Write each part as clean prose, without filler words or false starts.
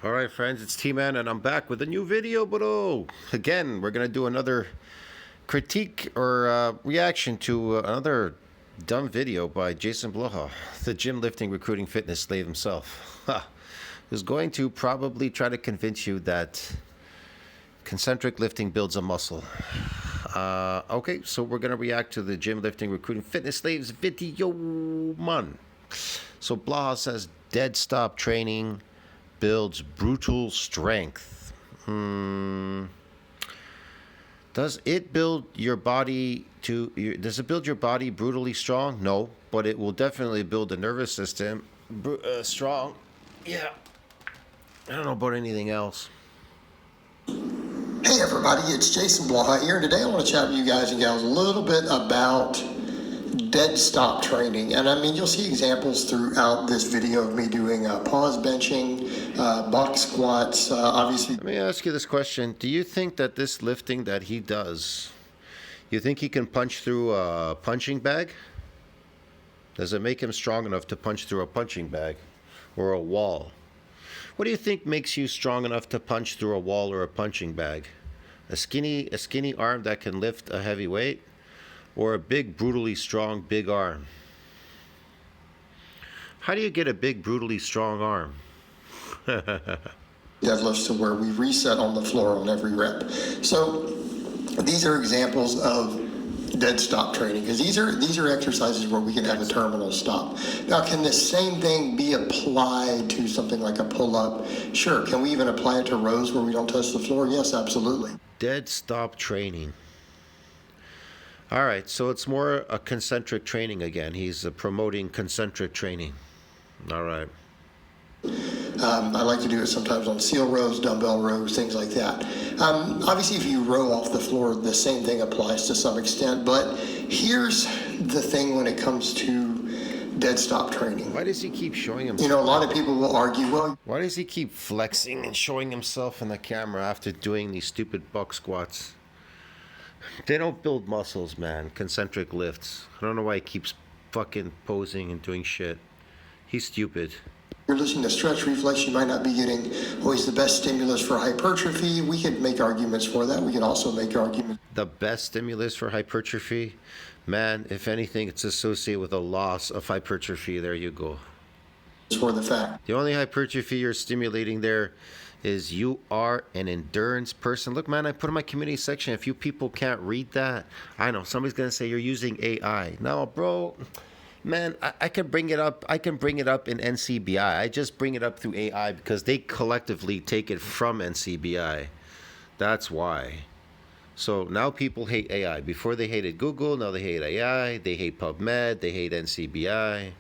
All right, friends, it's T-Man, and I'm back with a new video. But again, we're gonna do another critique or reaction to another dumb video by Jason Bloha, the gym lifting, recruiting, fitness slave himself. Who's going to probably try to convince you that concentric lifting builds a muscle. Okay, so we're gonna react to the gym lifting, recruiting, fitness slaves video, man. So Blaha says dead stop training builds brutal strength. Does it build your body does it build your body brutally strong? No, but it will definitely build the nervous system strong. Yeah. I don't know about anything else. Hey everybody, it's Jason Blaha here, and today I want to chat with you guys and gals a little bit about dead stop training. And I mean, you'll see examples throughout this video of me doing pause benching, box squats, obviously. Let me ask you this question. Do you think that this lifting that he does, you think he can punch through a punching bag? Does it make him strong enough to punch through a punching bag or a wall? What do you think makes you strong enough to punch through a wall or a punching bag? A skinny arm that can lift a heavy weight, or a big, brutally strong, big arm? How do you get a big, brutally strong arm? Deadlifts to where we reset on the floor on every rep. So these are examples of dead stop training, because these are exercises where we can have a terminal stop. Now, can the same thing be applied to something like a pull-up? Sure. Can we even apply it to rows where we don't touch the floor? Yes, absolutely. Dead stop training. All right, so it's more a concentric training again. He's promoting concentric training. All right. I like to do it sometimes on seal rows, dumbbell rows, things like that. Obviously, if you row off the floor, the same thing applies to some extent. But here's the thing when it comes to dead stop training. Why does he keep showing himself? You know, a lot of people will argue, well, why does he keep flexing and showing himself in the camera after doing these stupid buck squats? They don't build muscles, man. Concentric lifts. I don't know why he keeps fucking posing and doing shit. He's stupid. You're listening to stretch reflex, you might not be getting always the best stimulus for hypertrophy. We could make arguments for that. We can also make arguments. The best stimulus for hypertrophy? Man, if anything, it's associated with a loss of hypertrophy. There you go. For the fact. The only hypertrophy you're stimulating there is you are an endurance person. Look, man, I put in my community section. If you people can't read that, I know somebody's going to say you're using AI. No, bro. Man, I can bring it up. I can bring it up in NCBI. I just bring it up through AI because they collectively take it from NCBI. That's why. So now people hate AI. Before they hated Google, now they hate AI. They hate PubMed. They hate NCBI.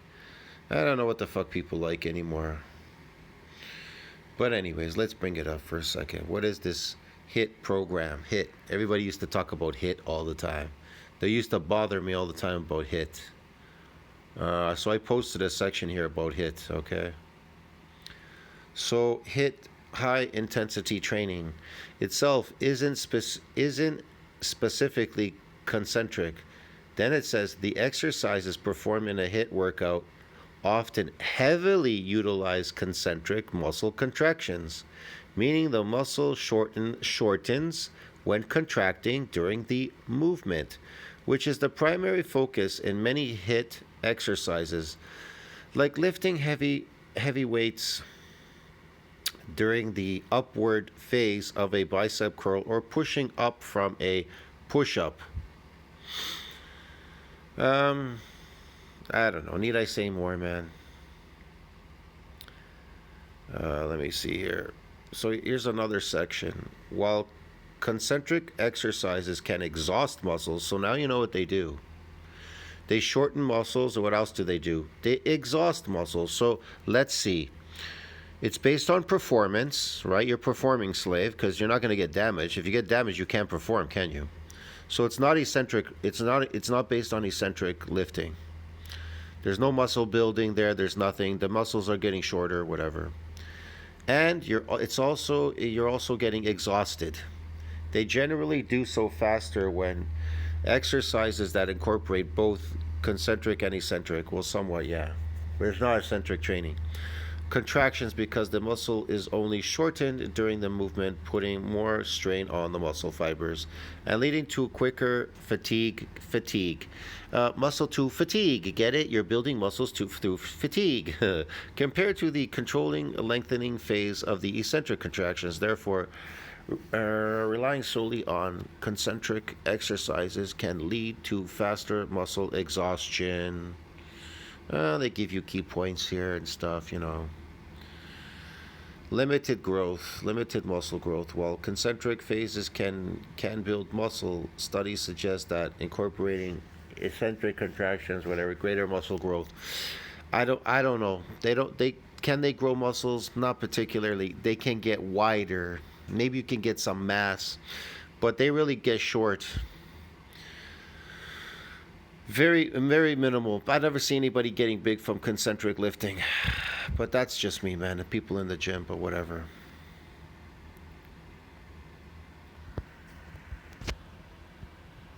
I don't know what the fuck people like anymore. But anyways, let's bring it up for a second. What is this HIT program? HIT. Everybody used to talk about HIT all the time. They used to bother me all the time about HIT. So I posted a section here about HIT, okay? So HIT, high intensity training, itself isn't specifically concentric. Then it says the exercises performed in a HIT workout often heavily utilize concentric muscle contractions, meaning the muscle shortens when contracting during the movement, which is the primary focus in many HIT exercises, like lifting heavy weights during the upward phase of a bicep curl or pushing up from a push-up. I don't know. Need I say more, man? Let me see here. So here's another section. While concentric exercises can exhaust muscles, so now you know what they do. They shorten muscles, and what else do? They exhaust muscles. So let's see. It's based on performance, right? You're performing, slave, because you're not going to get damaged. If you get damaged, you can't perform, can you? So it's not eccentric. It's not based on eccentric lifting. There's no muscle building there. There's nothing. The muscles are getting shorter, whatever. And you're also getting exhausted. They generally do so faster when exercises that incorporate both concentric and eccentric. Well, somewhat, yeah. But it's not eccentric training. contractions because the muscle is only shortened during the movement, putting more strain on the muscle fibers and leading to quicker fatigue. Muscle to fatigue, get it? You're building muscles through fatigue compared to the controlling lengthening phase of the eccentric contractions. Therefore, relying solely on concentric exercises can lead to faster muscle exhaustion. They give you key points here and stuff, you know. Limited growth, limited muscle growth. While concentric phases can build muscle, studies suggest that incorporating eccentric contractions, whatever, greater muscle growth. I don't know. They grow muscles? Not particularly. They can get wider. Maybe you can get some mass, but they really get short. Very minimal. I've never seen anybody getting big from concentric lifting, but that's just me, man. The people in the gym, but whatever.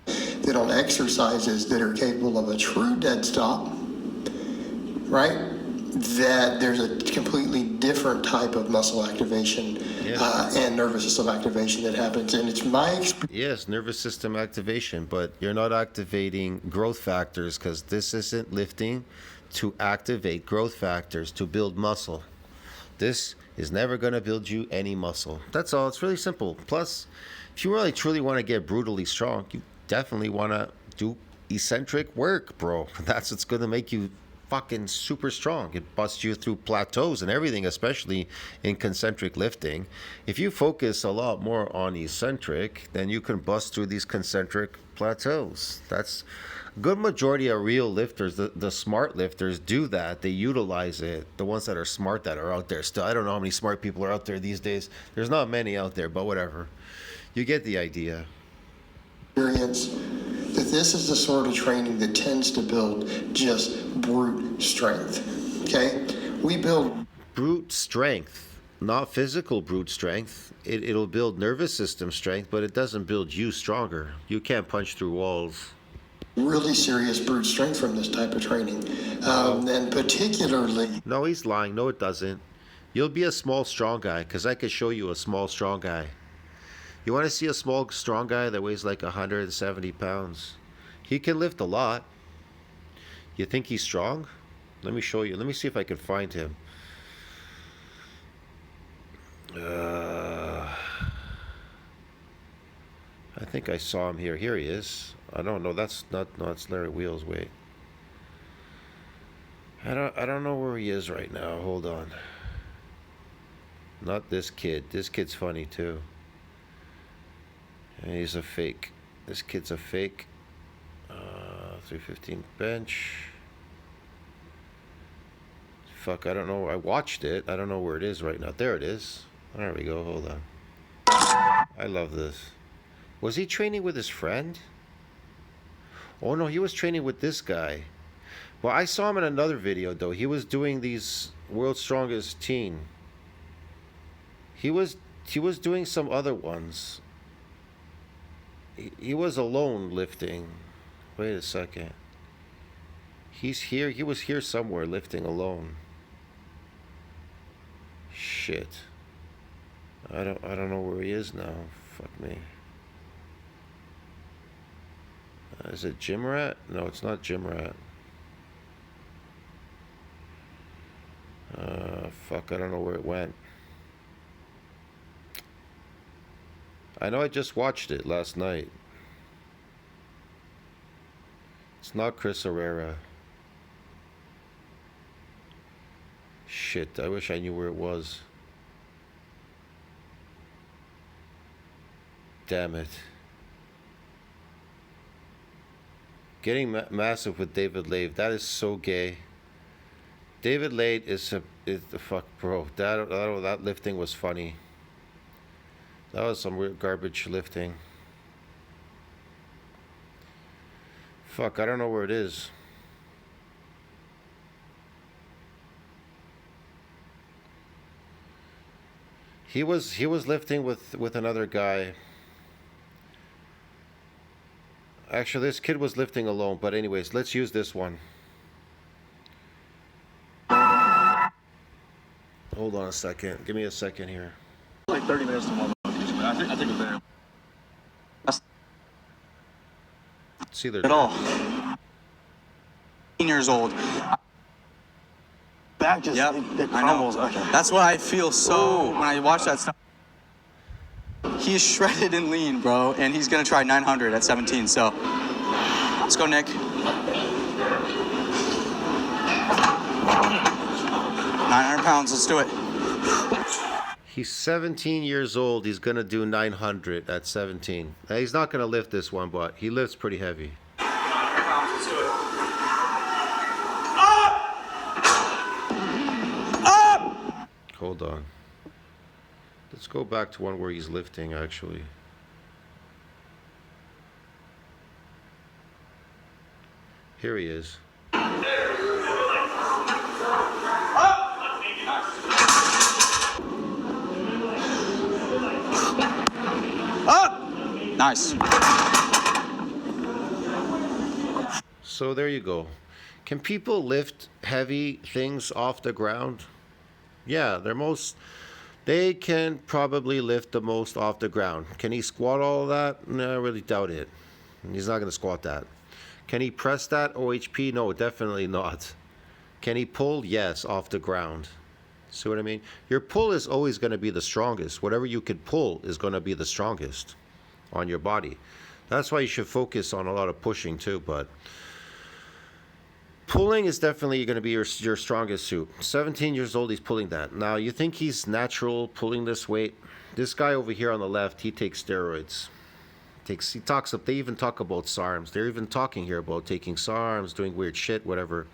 That on exercises that are capable of a true dead stop, right? That there's a completely different type of muscle activation and nervous system activation that happens. And it's my experience. Yes, nervous system activation, but you're not activating growth factors because this isn't lifting to activate growth factors to build muscle. This is never going to build you any muscle. That's all. It's really simple. Plus, if you really truly want to get brutally strong, you definitely want to do eccentric work, bro. That's what's going to make you fucking super strong. It busts you through plateaus and everything, especially in concentric lifting. If you focus a lot more on eccentric, then you can bust through these concentric plateaus. That's a good majority of real lifters, the smart lifters, do that. They utilize it. The ones that are smart that are out there still. I don't know how many smart people are out there these days. There's not many out there, but whatever. You get the idea. That this is the sort of training that tends to build just brute strength. Okay? We build brute strength, not physical brute strength. It'll build nervous system strength, but it doesn't build you stronger. You can't punch through walls. Really serious brute strength from this type of training. And particularly... No, he's lying. No, it doesn't. You'll be a small, strong guy, because I could show you a small, strong guy. You want to see a small, strong guy that weighs like 170 pounds? He can lift a lot. You think he's strong? Let me show you. Let me see if I can find him. I think I saw him here. Here he is. I don't know. That's not. No, it's Larry Wheels. Wait. I don't know where he is right now. Hold on. Not this kid. This kid's funny too. And he's a fake. This kid's a fake. 315 bench. Fuck, I don't know. I watched it. I don't know where it is right now. There it is. There we go. Hold on. I love this. Was he training with his friend? Oh no, he was training with this guy. Well, I saw him in another video though. He was doing these World's Strongest Teen. He was doing some other ones. He was alone lifting. Wait a second. He's here. He was here somewhere lifting alone. Shit. I don't know where he is now. Fuck me. Is it Gym Rat? No, it's not Gym Rat. Fuck, I don't know where it went. I know I just watched it last night. It's not Chris Herrera. Shit, I wish I knew where it was. Damn it. Getting massive with David Lave. That is so gay. David Lave is the fuck, bro. That lifting was funny. That was some weird garbage lifting. Fuck, I don't know where it is. He was lifting with another guy. Actually, this kid was lifting alone, but anyways, let's use this one. Hold on a second. Give me a second here. Like 30 minutes to warm up. I think it's there. See there. At all. 18 years old. Back just it crumbles. Okay. That's what I feel so when I watch that stuff. He's shredded and lean, bro, and he's gonna try 900 at 17. So let's go, Nick. 900 pounds. Let's do it. He's 17 years old. He's going to do 900 at 17. Now, he's not going to lift this one, but he lifts pretty heavy. 900 pounds. Let's do it. Up! Hold on. Let's go back to one where he's lifting, actually. Here he is. Nice. So there you go. Can people lift heavy things off the ground? Yeah, they can probably lift the most off the ground. Can he squat all of that? No, I really doubt it. He's not going to squat that. Can he press that OHP? No, definitely not. Can he pull? Yes, off the ground. See what I mean? Your pull is always going to be the strongest. Whatever you could pull is going to be the strongest on your body. That's why you should focus on a lot of pushing too, but pulling is definitely going to be your strongest suit. 17 years old, he's pulling that. Now, you think he's natural pulling this weight? This guy over here on the left, he takes steroids. They even talk about SARMs. They're even talking here about taking SARMs, doing weird shit, whatever.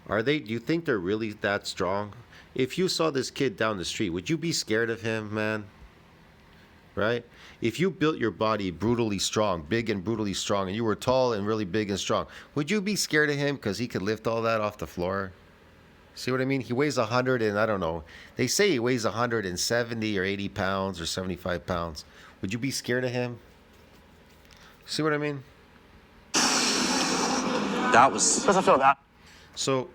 Do you think they're really that strong? If you saw this kid down the street, would you be scared of him, man? Right? If you built your body brutally strong, big and brutally strong, and you were tall and really big and strong, would you be scared of him because he could lift all that off the floor? See what I mean? He weighs 100 and I don't know. They say he weighs 170 or 80 pounds or 75 pounds. Would you be scared of him? See what I mean? That was... Doesn't feel that. So,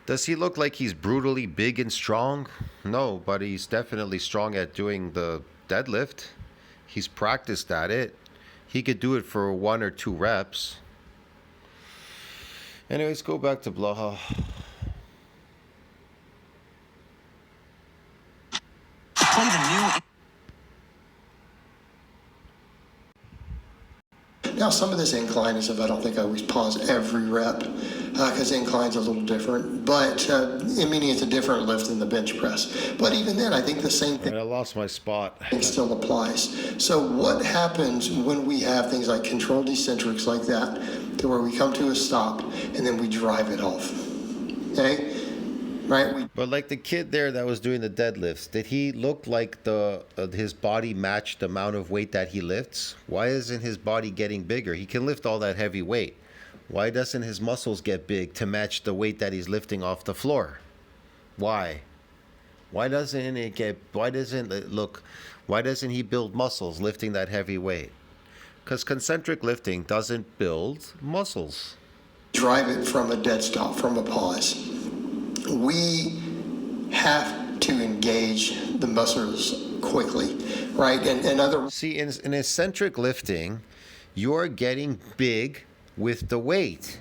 does he look like he's brutally big and strong? No, but he's definitely strong at doing the deadlift. He's practiced at it. He could do it for 1 or 2 reps. Anyways, go back to Blaha. Play the new... Now, some of this incline is if I don't think I always pause every rep because incline's a little different. But, meaning it's a different lift than the bench press. But even then, I think the same thing I lost my spot. still applies. So what happens when we have things like controlled eccentrics like that, to where we come to a stop and then we drive it off? Okay? Right? But like the kid there that was doing the deadlifts, did he look like his body matched the amount of weight that he lifts? Why isn't his body getting bigger? He can lift all that heavy weight. Why doesn't his muscles get big to match the weight that he's lifting off the floor? Why? Why doesn't he build muscles lifting that heavy weight? Because concentric lifting doesn't build muscles. Drive it from a dead stop, from a pause. We have to engage the muscles quickly, right? See, in eccentric lifting, you're getting big with the weight.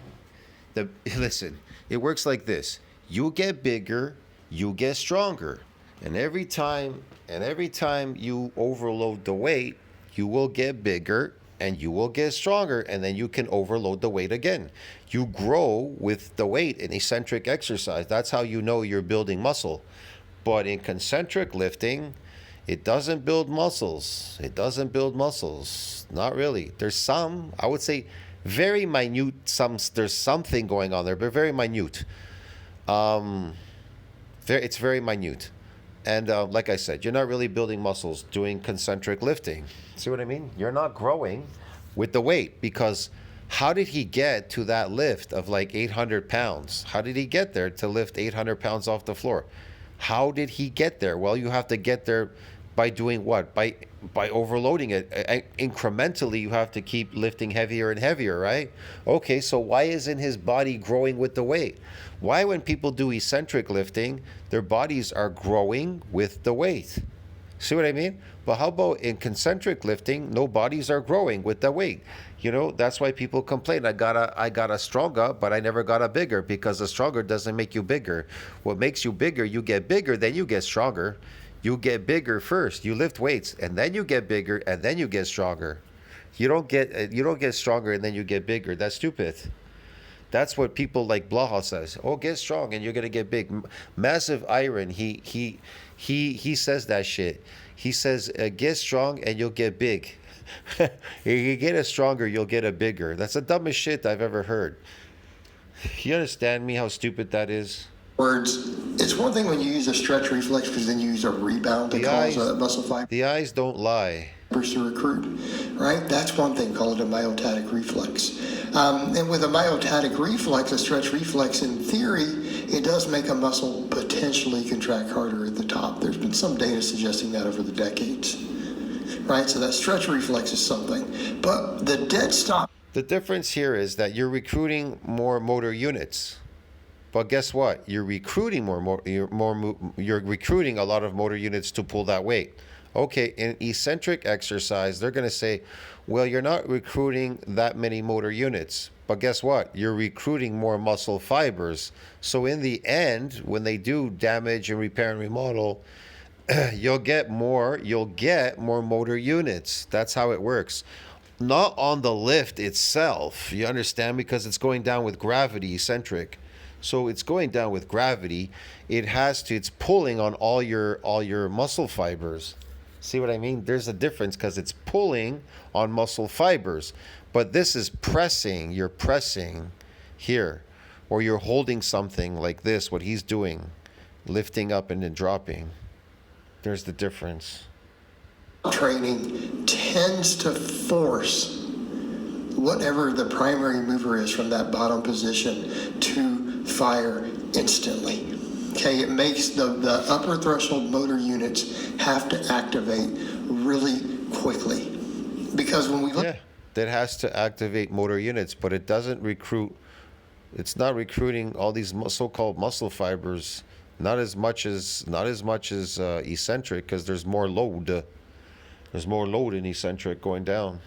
Listen, it works like this. You get bigger, you get stronger. And every time you overload the weight, you will get bigger and you will get stronger, and then you can overload the weight again. You grow with the weight in eccentric exercise. That's how you know you're building muscle. But in concentric lifting, it doesn't build muscles. Not really. There's some, I would say, very minute. There's something going on there, but very minute. It's very minute. And like I said, you're not really building muscles doing concentric lifting. See what I mean? You're not growing with the weight, because how did he get to that lift of like 800 pounds? How did he get there to lift 800 pounds off the floor? How did he get there? Well, you have to get there By doing what? By overloading it. Incrementally, you have to keep lifting heavier and heavier, right? Okay, so why isn't his body growing with the weight? Why, when people do eccentric lifting, their bodies are growing with the weight? See what I mean? But how about in concentric lifting, no bodies are growing with the weight? You know, that's why people complain. I got a stronger, but I never got a bigger, because a stronger doesn't make you bigger. What makes you bigger, you get bigger, then you get stronger. You get bigger first. You lift weights, and then you get bigger, and then you get stronger. You don't get stronger and then you get bigger. That's stupid. That's what people like Blaha says. Oh, get strong and you're gonna get big. Massive Iron. He says that shit. He says get strong and you'll get big. You get a stronger, you'll get a bigger. That's the dumbest shit I've ever heard. You understand me? How stupid that is? Words. It's one thing when you use a stretch reflex because then you use a rebound to cause a muscle fiber. The eyes don't lie. To recruit, right? That's one thing, called a myotatic reflex. And with a myotatic reflex, a stretch reflex, in theory, it does make a muscle potentially contract harder at the top. There's been some data suggesting that over the decades, right? So that stretch reflex is something. But the dead stop. The difference here is that you're recruiting more motor units. But guess what? You're recruiting you're recruiting a lot of motor units to pull that weight. Okay, in eccentric exercise, they're going to say, well, you're not recruiting that many motor units. But guess what? You're recruiting more muscle fibers. So in the end, when they do damage and repair and remodel, you'll get more motor units. That's how it works. Not on the lift itself, you understand? Because it's going down with gravity, eccentric. So it's going down with gravity. It's pulling on all your muscle fibers. See what I mean? There's a difference because it's pulling on muscle fibers. But this is pressing. You're pressing here. Or you're holding something like this, what he's doing. Lifting up and then dropping. There's the difference. Training tends to force whatever the primary mover is from that bottom position to fire instantly. Okay, it makes the upper threshold motor units have to activate really quickly. Because when we look... Yeah, that has to activate motor units, but it doesn't recruit. It's not recruiting all these so-called muscle fibers. Not as much as eccentric, because there's more load. There's more load in eccentric going down.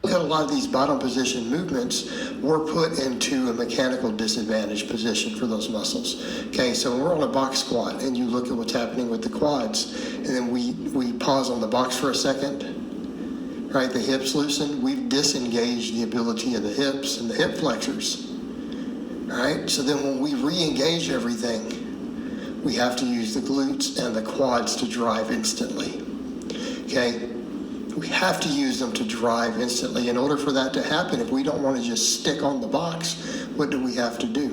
A lot of these bottom position movements were put into a mechanical disadvantaged position for those muscles. Okay, so when we're on a box squat and you look at what's happening with the quads, and then we pause on the box for a second, right? The hips loosen. We've disengaged the ability of the hips and the hip flexors. All right, so then when we re-engage everything, we have to use the glutes and the quads to drive instantly. Okay. We have to use them to drive instantly. In order for that to happen, if we don't want to just stick on the box, what do we have to do?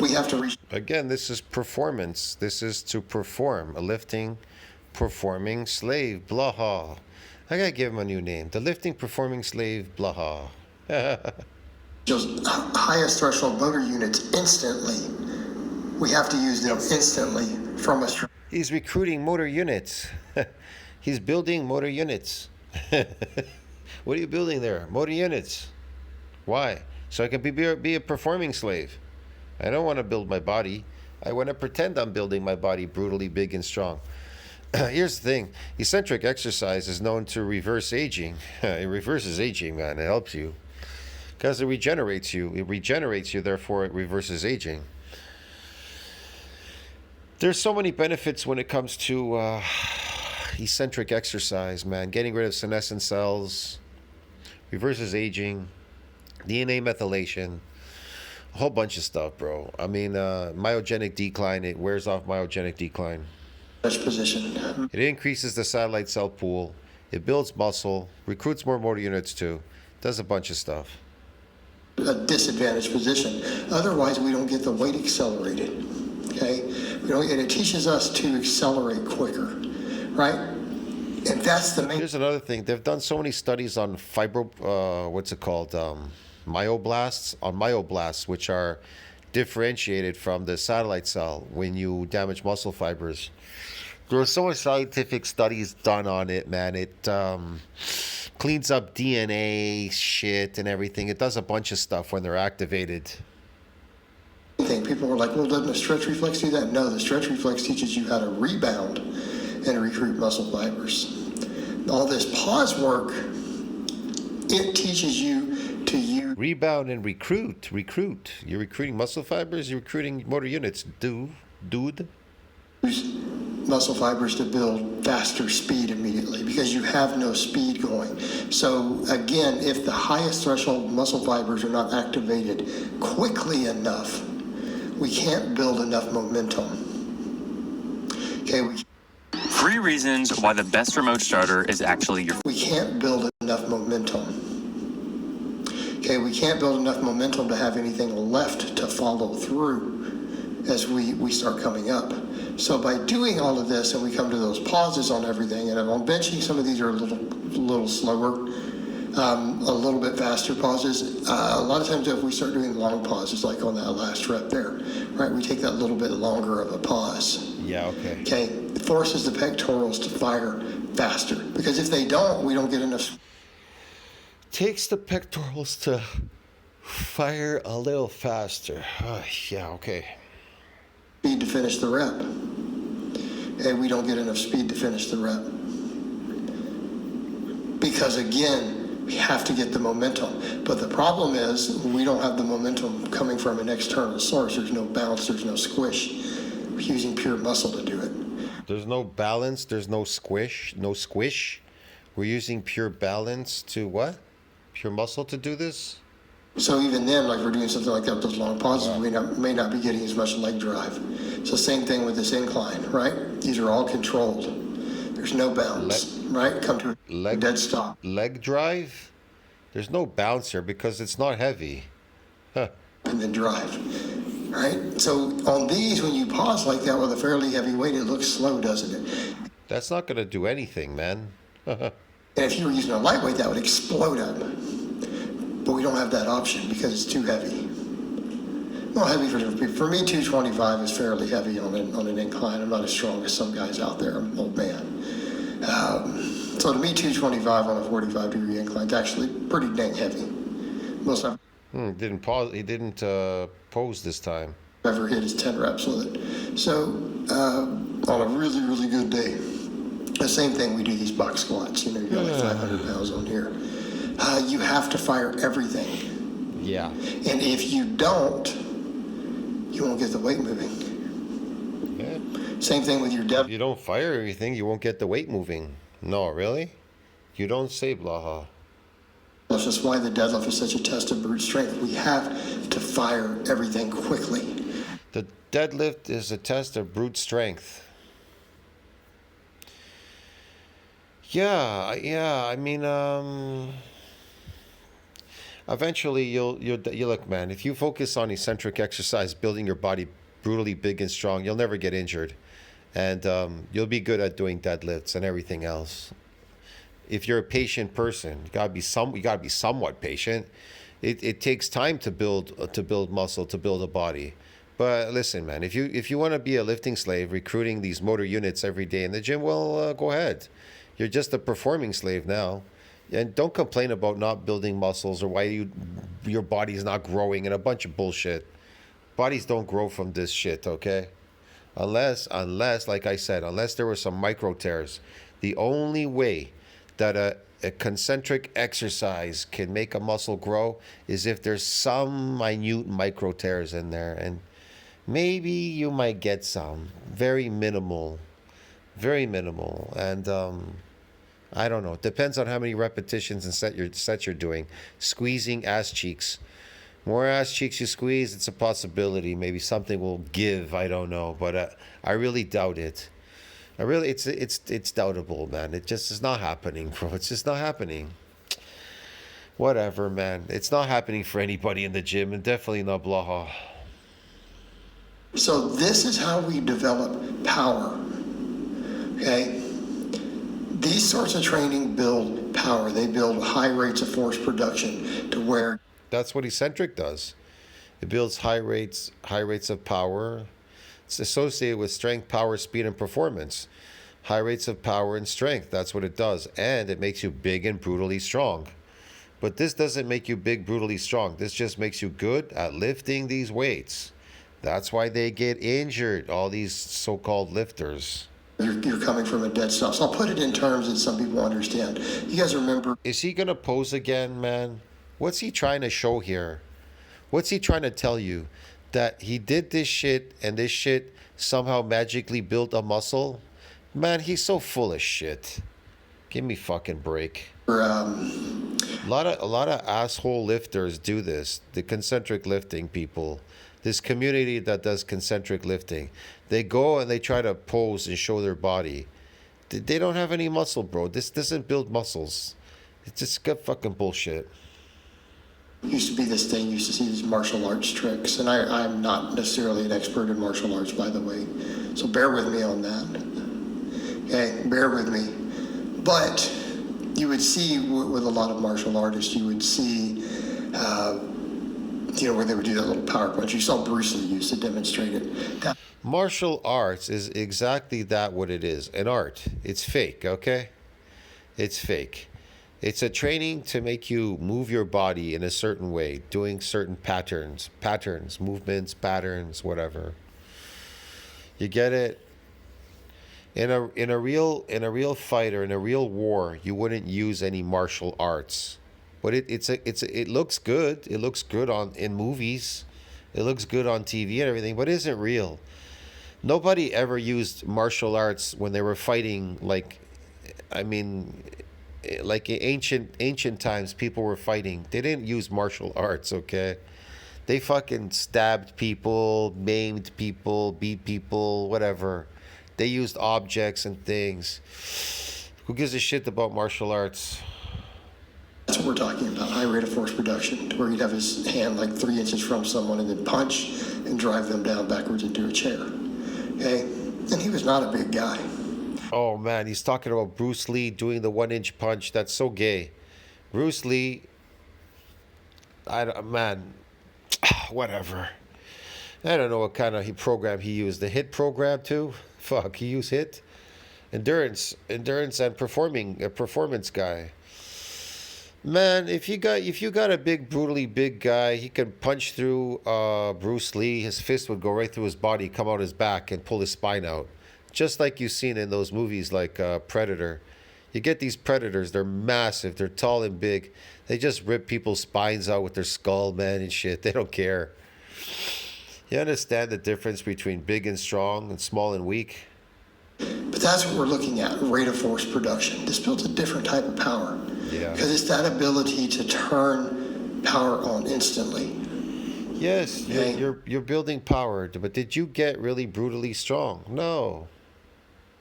We have to reach. Again, this is performance. This is to perform. A lifting performing slave. Blaha. I gotta give him a new name. The lifting performing slave. Blaha. Just highest threshold motor units instantly. We have to use them instantly from a. He's recruiting motor units. He's building motor units. What are you building there? Motor units. Why? So I can be a performing slave. I don't want to build my body. I want to pretend I'm building my body brutally big and strong. Here's the thing. Eccentric exercise is known to reverse aging. It reverses aging, man. It helps you. Because it regenerates you. It regenerates you, therefore it reverses aging. There's so many benefits when it comes to eccentric exercise, man. Getting rid of senescent cells, reverses aging, DNA methylation, a whole bunch of stuff, bro. I mean, myogenic decline, it wears off myogenic decline. Position. It increases the satellite cell pool. It builds muscle, recruits more motor units too. Does a bunch of stuff. A disadvantaged position. Otherwise, we don't get the weight accelerated. Okay? And it teaches us to accelerate quicker. Right? And that's the main. Here's another thing. They've done so many studies on myoblasts, which are differentiated from the satellite cell when you damage muscle fibers. There was so much scientific studies done on it, man. It cleans up DNA shit and everything. It does a bunch of stuff when they're activated. People were like, well, doesn't the stretch reflex do that? No, the stretch reflex teaches you how to rebound and recruit muscle fibers. All this pause work, it teaches you to use Rebound and recruit. You're recruiting muscle fibers. You're recruiting motor units, dude. muscle fibers to build faster speed immediately because you have no speed going. So again, if the highest threshold muscle fibers are not activated quickly enough, we can't build enough momentum. Okay, 3 reasons why the best remote starter is actually your. we can't build enough momentum. Okay, we can't build enough momentum to have anything left to follow through as we start coming up. So by doing all of this, and we come to those pauses on everything, and on benching, some of these are a little slower, a little bit faster pauses. A lot of times if we start doing long pauses, like on that last rep there, right, we take that little bit longer of a pause. Yeah, okay. Okay, it forces the pectorals to fire faster, because if they don't, we don't get enough. Takes the pectorals to fire a little faster. Yeah, okay. Speed to finish the rep. And we don't get enough speed to finish the rep. Because again, we have to get the momentum. But the problem is we don't have the momentum coming from an external source. There's no bounce, there's no squish. We're using pure muscle to do it. There's no balance, there's no squish. We're using pure balance to what? Pure muscle to do this? So even then, like we're doing something like that with those long pauses, we may not be getting as much leg drive. So same thing with this incline, right? These are all controlled. There's no bounce, right? Come to a dead stop. Leg drive? There's no bouncer because it's not heavy. Huh. And then drive, right? So on these, when you pause like that with a fairly heavy weight, it looks slow, doesn't it? That's not going to do anything, man. And if you were using a lightweight, that would explode up. But we don't have that option because it's too heavy. Well, heavy for different people. For me, 225 is fairly heavy on an incline. I'm not as strong as some guys out there. I'm an old man. So to me, 225 on a 45-degree incline is actually pretty dang heavy. Most I've Didn't pause. He didn't pose this time. ever hit is 10 reps with it. So on a really, really good day, the same thing, we do these box squats. You got like 500 pounds on here. You have to fire everything. Yeah. And if you don't, you won't get the weight moving. Yeah. Same thing with your depth. If you don't fire everything, you won't get the weight moving. No, really? You don't say blaha. That's just why the deadlift is such a test of brute strength. We have to fire everything quickly. The deadlift is a test of brute strength. Yeah. I mean, eventually you'll look, man. If you focus on eccentric exercise, building your body brutally big and strong, you'll never get injured, and you'll be good at doing deadlifts and everything else. If you're a patient person, you gotta be somewhat patient. It takes time to build muscle, to build a body. But listen, man, if you want to be a lifting slave, recruiting these motor units every day in the gym, well, go ahead. You're just a performing slave now. And don't complain about not building muscles or why your body's not growing and a bunch of bullshit. Bodies don't grow from this shit, okay? Unless, like I said, unless there were some micro tears. The only way that a concentric exercise can make a muscle grow is if there's some minute micro tears in there. And maybe you might get some. Very minimal. And I don't know. It depends on how many repetitions and sets you're doing. Squeezing ass cheeks. More ass cheeks you squeeze, it's a possibility. Maybe something will give. I don't know, but I really doubt it. It's doubtable, man. It just is not happening, bro. It's just not happening. Whatever, man. It's not happening for anybody in the gym, and definitely not Blaha. So this is how we develop power. Okay? These sorts of training build power. They build high rates of force production to where... That's what eccentric does. It builds high rates of power It's associated with strength, power, speed, and performance. High rates of power and strength. That's what it does. And it makes you big and brutally strong. But this doesn't make you big, brutally strong. This just makes you good at lifting these weights. That's why they get injured, all these so-called lifters. You're coming from a dead stop. So I'll put it in terms that some people understand. You guys remember? Is he going to pose again, man? What's he trying to show here? What's he trying to tell you? That he did this shit and this shit somehow magically built a muscle? Man, he's so full of shit. Give me fucking break. A lot of asshole lifters do this. The concentric lifting people. This community that does concentric lifting. They go and they try to pose and show their body. They don't have any muscle, bro. This doesn't build muscles. It's just good fucking bullshit. Used to be this thing, used to see these martial arts tricks, and I'm not necessarily an expert in martial arts, by the way, so bear with me on that. Okay, bear with me. But you would see with a lot of martial artists, you would see, where they would do that little power punch. You saw Bruce Lee used to demonstrate it. Martial arts is exactly that what it is, an art. It's fake, okay? It's fake. It's a training to make you move your body in a certain way, doing certain patterns, movements, patterns, whatever. You get it? In a real fight or in a real war, you wouldn't use any martial arts. But it looks good. It looks good in movies. It looks good on TV and everything, but it isn't real. Nobody ever used martial arts when they were fighting, like in ancient times, people were fighting. They didn't use martial arts, okay? They fucking stabbed people, maimed people, beat people, whatever. They used objects and things. Who gives a shit about martial arts? That's what we're talking about, high rate of force production, to where you'd have his hand like 3 inches from someone and then punch and drive them down backwards into a chair. Okay? And he was not a big guy. Oh man, he's talking about Bruce Lee doing the 1-inch punch. That's so gay. Bruce Lee, whatever. I don't know what kind of program he used. The HIT program too? Fuck, he used HIT? Endurance and performance guy. Man, if you got a big, brutally big guy, he can punch through Bruce Lee. His fist would go right through his body, come out his back, and pull his spine out. Just like you've seen in those movies like Predator. You get these predators, they're massive, they're tall and big. They just rip people's spines out with their skull, man, and shit. They don't care. You understand the difference between big and strong and small and weak? But that's what we're looking at, rate of force production. This builds a different type of power. Yeah. Because it's that ability to turn power on instantly. Yes, Okay. you're building power, but did you get really brutally strong? No.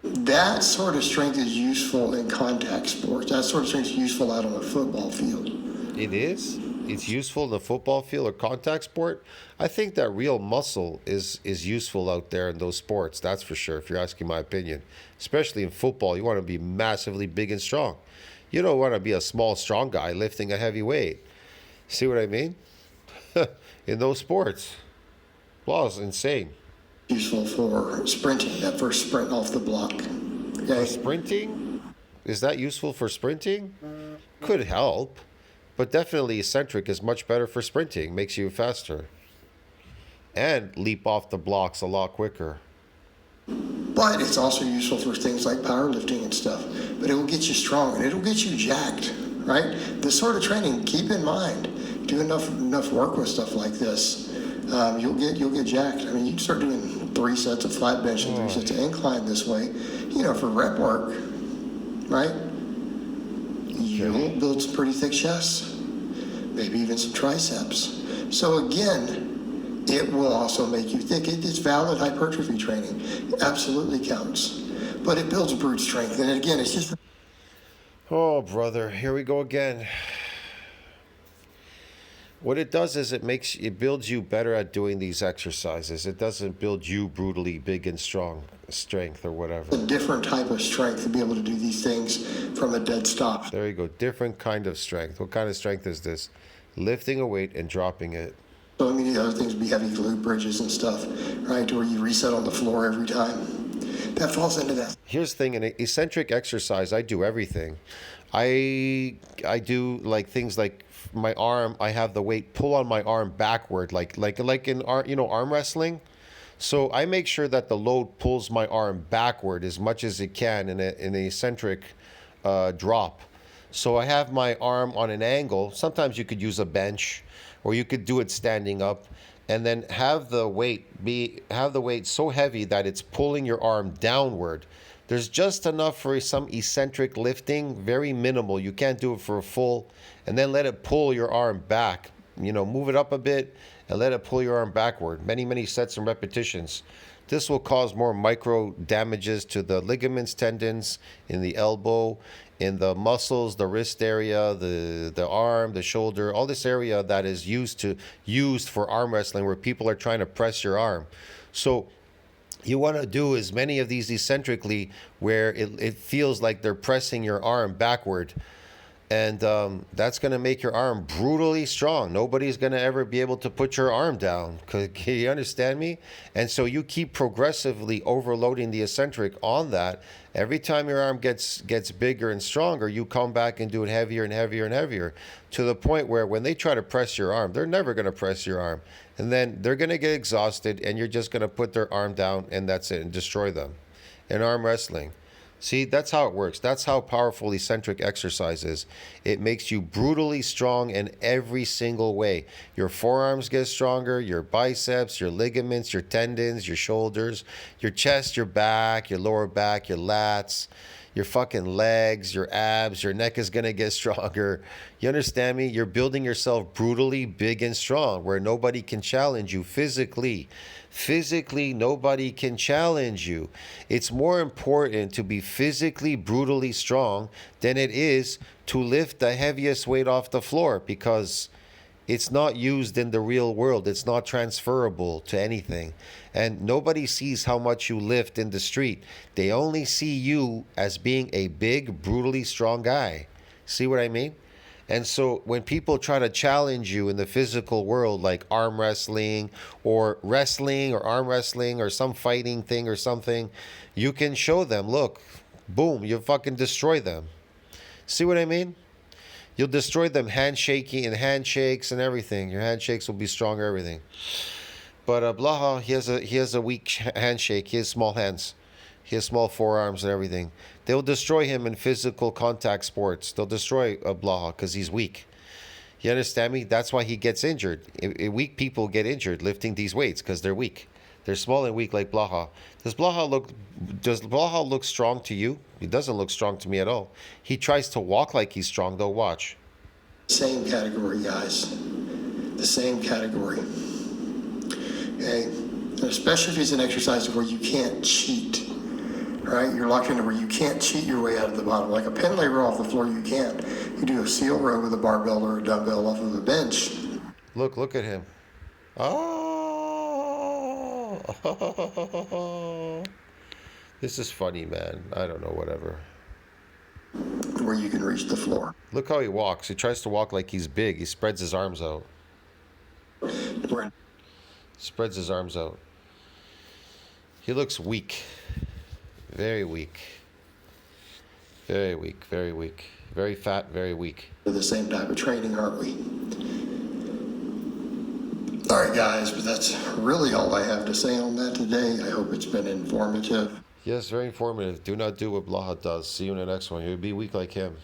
That sort of strength is useful in contact sports. That sort of strength is useful out on a football field. It is? It's useful in the football field or contact sport? I think that real muscle is useful out there in those sports, that's for sure, if you're asking my opinion. Especially in football, you want to be massively big and strong. You don't want to be a small, strong guy lifting a heavy weight. See what I mean? In those sports. Well, it's insane. Useful for sprinting, that first sprint off the block. For Okay? sprinting? Is that useful for sprinting? Could help. But definitely eccentric is much better for sprinting. Makes you faster. And leap off the blocks a lot quicker. But it's also useful for things like powerlifting and stuff. But it will get you strong and it'll get you jacked, right? This sort of training, keep in mind, do enough work with stuff like this. You'll get jacked. I mean, you can start doing 3 sets of flat bench and 3 sets of incline this way, for rep work, right? You'll build some pretty thick chests, maybe even some triceps. So again, it will also make you thick. It's valid hypertrophy training. It absolutely counts. But it builds brute strength. And again, it's just... Oh, brother, here we go again. What it does is it builds you better at doing these exercises. It doesn't build you brutally big and strong, strength or whatever. a different type of strength to be able to do these things from a dead stop. There you go. Different kind of strength. What kind of strength is this? Lifting a weight and dropping it. So I mean, the other things would be heavy glute bridges and stuff, right? Where you reset on the floor every time. That falls into that. Here's the thing: in an eccentric exercise, I do everything. I do like things like my arm. I have the weight pull on my arm backward, like in arm wrestling. So I make sure that the load pulls my arm backward as much as it can in an eccentric drop. So I have my arm on an angle. Sometimes you could use a bench, or you could do it standing up, and then have the weight so heavy that it's pulling your arm downward. There's just enough for some eccentric lifting, very minimal. You can't do it for a full, and then let it pull your arm back. Move it up a bit and let it pull your arm backward. Many, many sets and repetitions. This will cause more micro damages to the ligaments, tendons in the elbow, in the muscles, the wrist area, the arm, the shoulder, all this area that is used for arm wrestling, where people are trying to press your arm. So you want to do as many of these eccentrically where it feels like they're pressing your arm backward. And that's going to make your arm brutally strong. Nobody's going to ever be able to put your arm down. Can you understand me? And so you keep progressively overloading the eccentric on that. Every time your arm gets bigger and stronger, you come back and do it heavier and heavier and heavier, to the point where when they try to press your arm, they're never going to press your arm. And then they're going to get exhausted, and you're just going to put their arm down, and that's it, and destroy them. In arm wrestling. See, that's how it works. That's how powerful eccentric exercise is. It makes you brutally strong in every single way. Your forearms get stronger, your biceps, your ligaments, your tendons, your shoulders, your chest, your back, your lower back, your lats, your fucking legs, your abs, your neck is going to get stronger. You understand me? You're building yourself brutally big and strong, where nobody can challenge you physically. Physically, nobody can challenge you. It's more important to be physically brutally strong than it is to lift the heaviest weight off the floor, because it's not used in the real world. It's not transferable to anything. And nobody sees how much you lift in the street. They only see you as being a big, brutally strong guy. See what I mean? And so when people try to challenge you in the physical world, like arm wrestling or arm wrestling or some fighting thing or something, you can show them, look, boom, you fucking destroy them. See what I mean? You'll destroy them handshaking and handshakes and everything. Your handshakes will be stronger, everything. But Blaha, he has a weak handshake. He has small hands. He has small forearms and everything. They'll destroy him in physical contact sports. They'll destroy Blaha because he's weak. You understand me? That's why he gets injured. Weak people get injured lifting these weights because they're weak. They're small and weak like Blaha. Does Blaha look strong to you? He doesn't look strong to me at all. He tries to walk like he's strong, though. Watch. Same category, guys. The same category. Okay? And especially if it's an exercise where you can't cheat. Right? You're locked into where you can't cheat your way out of the bottom. Like a pen lay row off the floor, you can't. You do a seal row with a barbell or a dumbbell off of a bench. Look at him. Oh. This is funny, man. I don't know, whatever. Where you can reach the floor. Look how he walks. He tries to walk like he's big. He spreads his arms out. Spreads his arms out. He looks weak. Very weak. Very weak, very weak. Very fat, very weak. We're the same type of training, aren't we? All right, guys, but that's really all I have to say on that today. I hope it's been informative. Yes, very informative. Do not do what Blaha does. See you in the next one. You'll be weak like him.